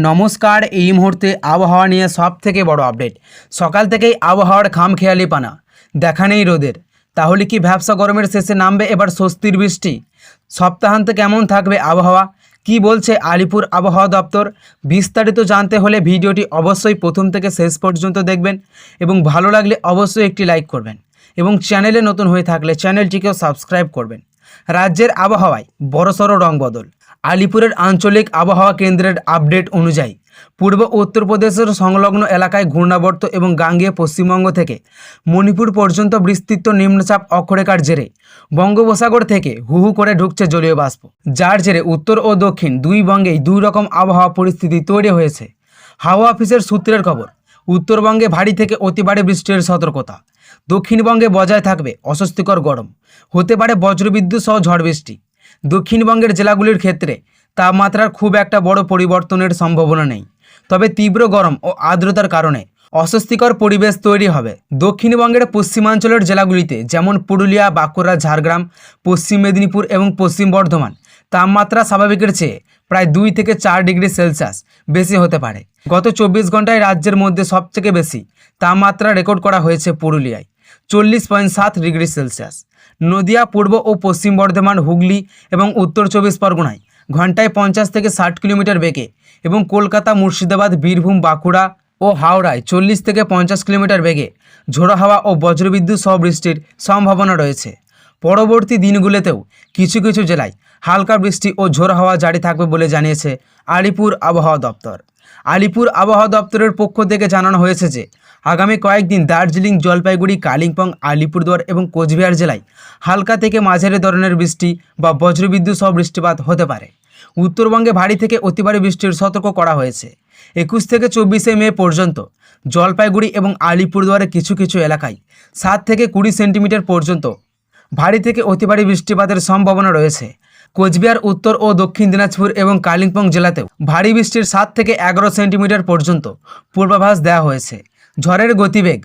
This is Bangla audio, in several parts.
নমস্কার। এই মুহূর্তে আবহাওয়া নিয়ে সবথেকে বড় আপডেট। সকাল থেকেই আবহাওয়ার খামখেয়ালিপানা, দেখা নেই রোদের। তাহলে কি ভ্যাপসা গরমের শেষে নামবে এবার স্বস্তির বৃষ্টি? সপ্তাহান্তে কেমন থাকবে আবহাওয়া, কি বলছে আলিপুর আবহাওয়া দপ্তর? বিস্তারিত জানতে হলে ভিডিওটি অবশ্যই প্রথম থেকে শেষ পর্যন্ত দেখবেন এবং ভালো লাগলে অবশ্যই একটি লাইক করবেন এবং চ্যানেলে নতুন হয়ে থাকলে চ্যানেলটিকেও সাবস্ক্রাইব করবেন। রাজ্যের আবহাওয়ায় বড়সড় রং বদল। আলিপুরের আঞ্চলিক আবহাওয়া কেন্দ্রের আপডেট অনুযায়ী পূর্ব উত্তরপ্রদেশের সংলগ্ন এলাকায় ঘূর্ণাবর্ত এবং গাঙ্গেয় পশ্চিমবঙ্গ থেকে মণিপুর পর্যন্ত বিস্তৃত নিম্নচাপ অক্ষরেখার জেরে বঙ্গোপসাগর থেকে হু হু করে ঢুকছে জলীয় বাষ্প, যার জেরে উত্তর ও দক্ষিণ দুই বঙ্গেই দুই রকম আবহাওয়া পরিস্থিতি তৈরি হয়েছে। হাওয়া অফিসের সূত্রের খবর, উত্তরবঙ্গে ভারী থেকে অতি ভারী বৃষ্টির সতর্কতা। দক্ষিণবঙ্গে বজায় থাকবে অস্বস্তিকর গরম, হতে পারে বজ্রবিদ্যুৎ সহ ঝড় বৃষ্টি। দক্ষিণবঙ্গের জেলাগুলির ক্ষেত্রে তাপমাত্রার খুব একটা বড় পরিবর্তনের সম্ভাবনা নেই, তবে তীব্র গরম ও আর্দ্রতার কারণে অস্বস্তিকর পরিবেশ তৈরি হবে। দক্ষিণবঙ্গের পশ্চিমাঞ্চলের জেলাগুলিতে যেমন পুরুলিয়া, বাঁকুড়া, ঝাড়গ্রাম, পশ্চিম মেদিনীপুর এবং পশ্চিম বর্ধমান তাপমাত্রা স্বাভাবিকের চেয়ে প্রায় 2 থেকে 4 ডিগ্রি সেলসিয়াস বেশি হতে পারে। গত 24 ঘন্টায় রাজ্যের মধ্যে সবথেকে বেশি তাপমাত্রা রেকর্ড করা হয়েছে পুরুলিয়ায় 40.7 ডিগ্রি সেলসিয়াস। নদিয়া, পূর্ব ও পশ্চিম বর্ধমান, হুগলি এবং উত্তর 24 পরগনায় ঘন্টায় 50 থেকে 60 কিলোমিটার বেগে এবং কলকাতা, মুর্শিদাবাদ, বীরভূম, বাঁকুড়া ও হাওড়ায় 40 থেকে 50 কিলোমিটার বেগে ঝোড়ো হাওয়া ও বজ্রবিদ্যুৎ সহ বৃষ্টির সম্ভাবনা রয়েছে। পরবর্তী দিনগুলোতেও কিছু কিছু জেলায় হালকা বৃষ্টি ও ঝোড়ো হাওয়া জারি থাকবে বলে জানিয়েছে আলিপুর আবহাওয়া দপ্তর। আলিপুর আবহাওয়া দপ্তরের পক্ষ থেকে জানানো হয়েছে যে আগামী কয়েকদিন দার্জিলিং, জলপাইগুড়ি, কালিম্পং, আলিপুরদুয়ার এবং কোচবিহার জেলায় হালকা থেকে মাঝারি ধরনের বৃষ্টি বা বজ্রবিদ্যুৎ সহ বৃষ্টিপাত হতে পারে। উত্তরবঙ্গে ভারী থেকে অতি ভারী বৃষ্টির সতর্ক করা হয়েছে। 21 থেকে 24 মে পর্যন্ত জলপাইগুড়ি এবং আলিপুরদুয়ারের কিছু কিছু এলাকায় 7 থেকে 20 সেন্টিমিটার পর্যন্ত ভারী থেকে অতি ভারী বৃষ্টিপাতের সম্ভাবনা রয়েছে। কোচবিহার, উত্তর ও দক্ষিণ দিনাজপুর এবং কালিম্পং জেলাতেও ভারী বৃষ্টির 7 থেকে 11 সেন্টিমিটার পর্যন্ত পূর্বাভাস দেওয়া হয়েছে। ঝড়ের গতিবেগ,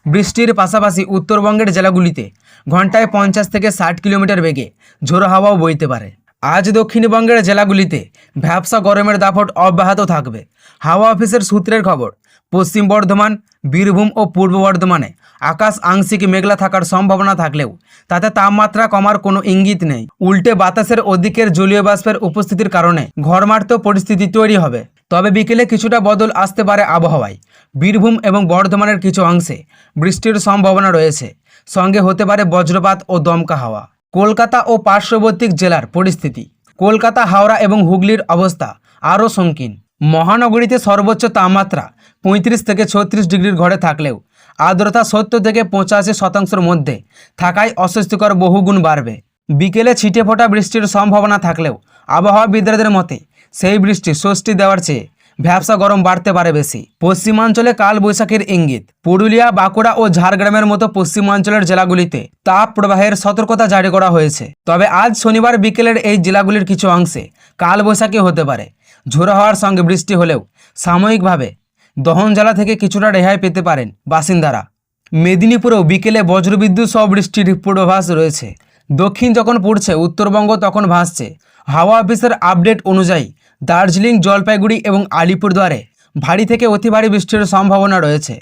বৃষ্টির পাশাপাশি উত্তরবঙ্গের জেলাগুলিতে ঘন্টায় 50 থেকে 60 কিলোমিটার বেগে ঝোড়ো হাওয়াও বইতে পারে। আজ দক্ষিণবঙ্গের জেলাগুলিতে ভ্যাপসা গরমের দাপট অব্যাহত থাকবে। হাওয়া অফিসের সূত্রের খবর, পশ্চিম বর্ধমান, বীরভূম ও পূর্ব বর্ধমানে আকাশ আংশিক মেঘলা থাকার সম্ভাবনা থাকলেও তাতে তাপমাত্রা কমার কোনো ইঙ্গিত নেই। উল্টে বাতাসের অধিকের জলীয় বাষ্পের উপস্থিতির কারণে ঘরমার্ত পরিস্থিতি তৈরি হবে। তবে বিকেলে কিছুটা বদল আসতে পারে আবহাওয়ায়। বীরভূম এবং বর্ধমানের কিছু অংশে বৃষ্টির সম্ভাবনা রয়েছে, সঙ্গে হতে পারে বজ্রপাত ও দমকা হাওয়া। কলকাতা ও পার্শ্ববর্তী জেলার পরিস্থিতি, কলকাতা, হাওড়া এবং হুগলির অবস্থা আরও সংকীর্ণ। মহানগরীতে সর্বোচ্চ তাপমাত্রা 35 থেকে 36 ডিগ্রির ঘরে থাকলেও আর্দ্রতা 70 থেকে 85% মধ্যে থাকায় অস্বস্তিকর বহুগুণ বাড়বে। বিকেলে ছিটে ফোটা বৃষ্টির সম্ভাবনা থাকলেও আবহাওয়াবিদদের মতে সেই বৃষ্টি স্বস্তি দেওয়ার চেয়ে ভ্যাপসা গরম বাড়তে পারে বেশি। পশ্চিমাঞ্চলে কাল বৈশাখীর ইঙ্গিত। পুরুলিয়া, বাঁকুড়া ও ঝাড়গ্রামের মতো পশ্চিমাঞ্চলের জেলাগুলিতে তাপ প্রবাহের সতর্কতা জারি করা হয়েছে। তবে আজ শনিবার বিকেলের এই জেলাগুলির কিছু অংশে কাল বৈশাখী হতে পারে। ঝোড়ো হাওয়ার সঙ্গে বৃষ্টি হলেও সাময়িকভাবে দহন জ্বালা থেকে কিছুটা রেহাই পেতে পারেন বাসিন্দারা। মেদিনীপুরেও বিকেলে বজ্রবিদ্যুৎ সহ বৃষ্টির পূর্বাভাস রয়েছে। দক্ষিণ যখন পড়ছে, উত্তরবঙ্গ তখন ভাসছে। হাওয়া অফিসের আপডেট অনুযায়ী দার্জিলিং, জলপাইগুড়ি এবং আলিপুরদুয়ারে ভারী থেকে অতি ভারী বৃষ্টির সম্ভাবনা রয়েছে।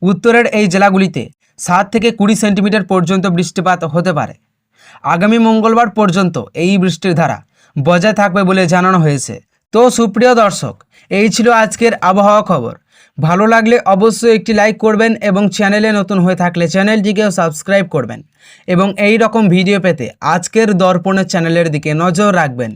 উত্তরের এই জেলাগুলিতে 7 থেকে 20 সেন্টিমিটার পর্যন্ত বৃষ্টিপাত হতে পারে। আগামী মঙ্গলবার পর্যন্ত এই বৃষ্টির ধারা বজায় থাকবে বলে জানানো হয়েছে। তো সুপ্রিয় দর্শক, এই ছিল আজকের আবহাওয়া খবর। ভালো লাগলে অবশ্যই একটি লাইক করবেন এবং চ্যানেলে নতুন হয়ে থাকলে চ্যানেলটিকেও সাবস্ক্রাইব করবেন এবং এই রকম ভিডিও পেতে আজকের দর্পণের চ্যানেলের দিকে নজর রাখবেন।